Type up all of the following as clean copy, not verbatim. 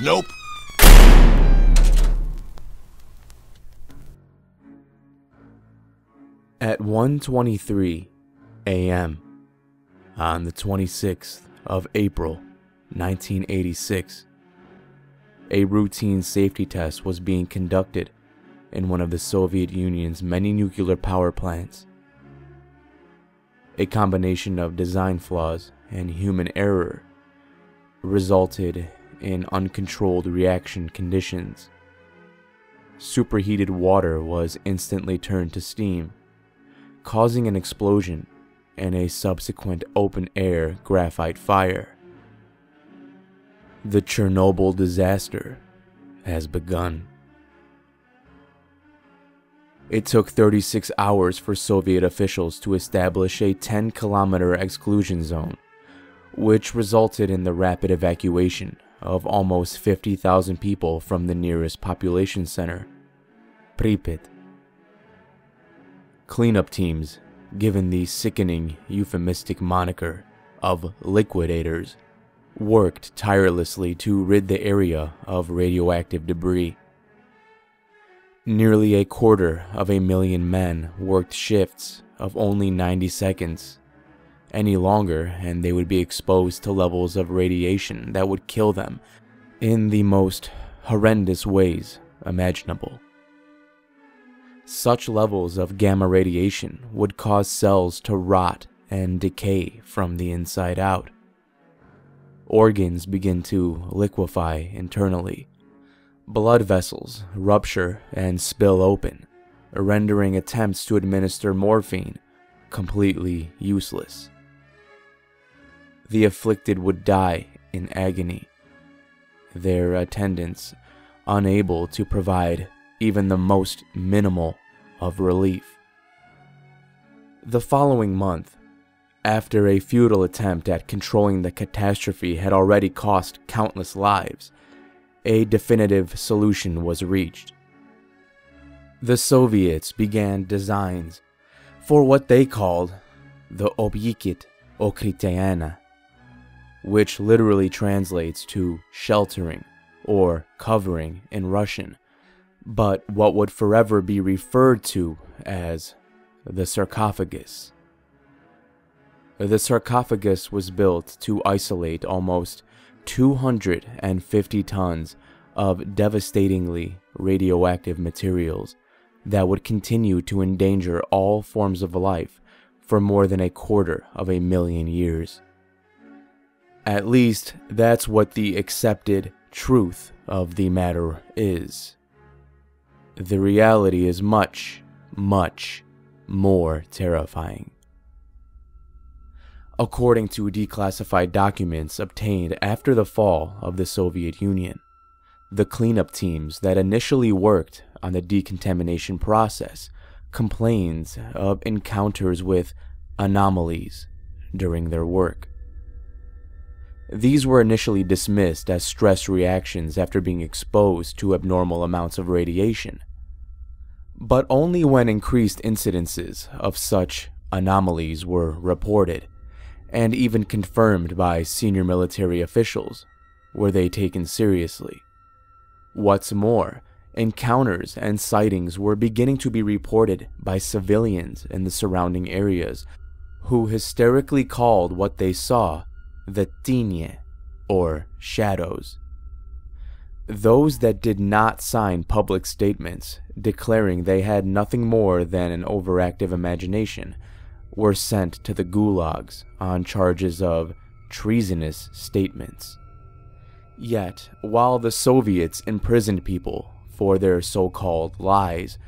Nope. At 1:23 a.m. on the 26th of April, 1986, a routine safety test was being conducted in one of the Soviet Union's many nuclear power plants. A combination of design flaws and human error resulted in uncontrolled reaction conditions. Superheated water was instantly turned to steam, causing an explosion and a subsequent open-air graphite fire. The Chernobyl disaster has begun. It took 36 hours for Soviet officials to establish a 10-kilometer exclusion zone, which resulted in the rapid evacuation of almost 50,000 people from the nearest population center, Pripyat. Cleanup teams, given the sickening euphemistic moniker of liquidators, worked tirelessly to rid the area of radioactive debris. Nearly 250,000 men worked shifts of only 90 seconds. Any longer, and they would be exposed to levels of radiation that would kill them in the most horrendous ways imaginable. Such levels of gamma radiation would cause cells to rot and decay from the inside out. Organs begin to liquefy internally. Blood vessels rupture and spill open, rendering attempts to administer morphine completely useless. The afflicted would die in agony, their attendants unable to provide even the most minimal of relief. The following month, after a futile attempt at controlling the catastrophe had already cost countless lives, a definitive solution was reached. The Soviets began designs for what they called the Obyekit Okrytayana, which literally translates to sheltering or covering in Russian, but what would forever be referred to as the sarcophagus. The sarcophagus was built to isolate almost 250 tons of devastatingly radioactive materials that would continue to endanger all forms of life for more than 250,000 years. At least, that's what the accepted truth of the matter is. The reality is much, much more terrifying. According to declassified documents obtained after the fall of the Soviet Union, the cleanup teams that initially worked on the decontamination process complained of encounters with anomalies during their work. These were initially dismissed as stress reactions after being exposed to abnormal amounts of radiation, but only when increased incidences of such anomalies were reported, and even confirmed by senior military officials, were they taken seriously. What's more, encounters and sightings were beginning to be reported by civilians in the surrounding areas, who hysterically called what they saw the tiny, or shadows. Those that did not sign public statements declaring they had nothing more than an overactive imagination were sent to the gulags on charges of treasonous statements. Yet, while the Soviets imprisoned people for their so-called lies,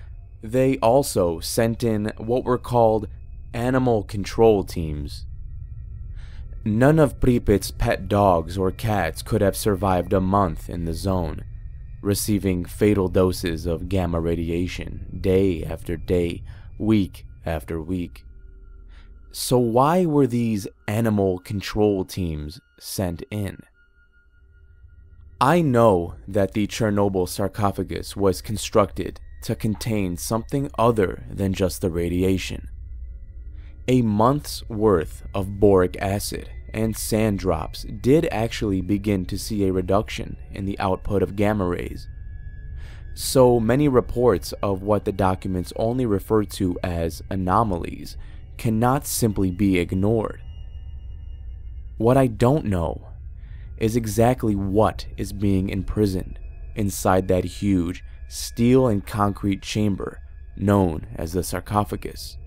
they also sent in what were called animal control teams. None of Pripyat's pet dogs or cats could have survived a month in the zone, receiving fatal doses of gamma radiation day after day, week after week. So why were these animal control teams sent in? I know that the Chernobyl sarcophagus was constructed to contain something other than just the radiation. A month's worth of boric acid and sand drops did actually begin to see a reduction in the output of gamma rays. So many reports of what the documents only refer to as anomalies cannot simply be ignored. What I don't know is exactly what is being imprisoned inside that huge steel and concrete chamber known as the sarcophagus.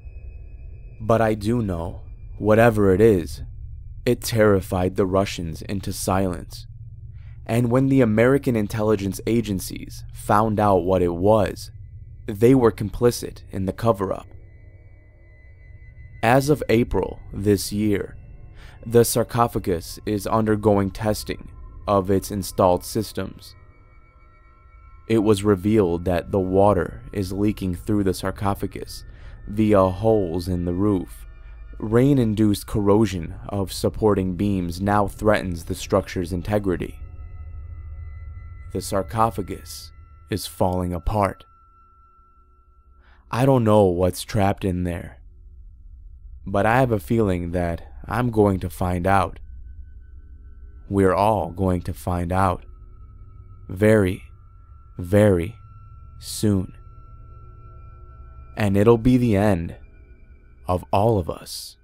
But I do know, whatever it is, it terrified the Russians into silence. And when the American intelligence agencies found out what it was, they were complicit in the cover-up. As of April this year, the sarcophagus is undergoing testing of its installed systems. It was revealed that the water is leaking through the sarcophagus via holes in the roof. Rain-induced corrosion of supporting beams now threatens the structure's integrity. The sarcophagus is falling apart. I don't know what's trapped in there, but I have a feeling that I'm going to find out. We're all going to find out. Very, very soon. And it'll be the end of all of us.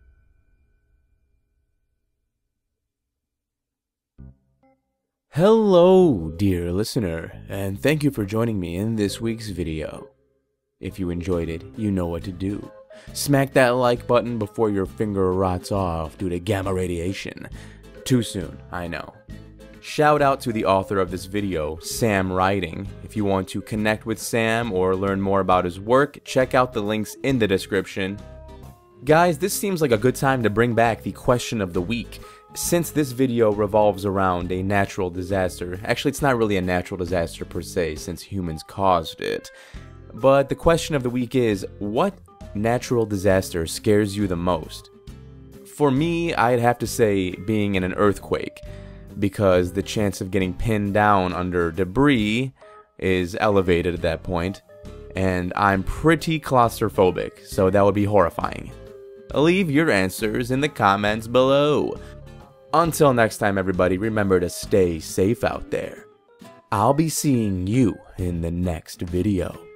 Hello, dear listener, and thank you for joining me in this week's video. If you enjoyed it, you know what to do. Smack that like button before your finger rots off due to gamma radiation. Too soon, I know. Shout out to the author of this video, Sam Writing. If you want to connect with Sam or learn more about his work, check out the links in the description. Guys, this seems like a good time to bring back the question of the week. Since this video revolves around a natural disaster, actually it's not really a natural disaster per se since humans caused it, but the question of the week is, what natural disaster scares you the most? For me, I'd have to say being in an earthquake, because the chance of getting pinned down under debris is elevated at that point, and I'm pretty claustrophobic, so that would be horrifying. Leave your answers in the comments below. Until next time, everybody, remember to stay safe out there. I'll be seeing you in the next video.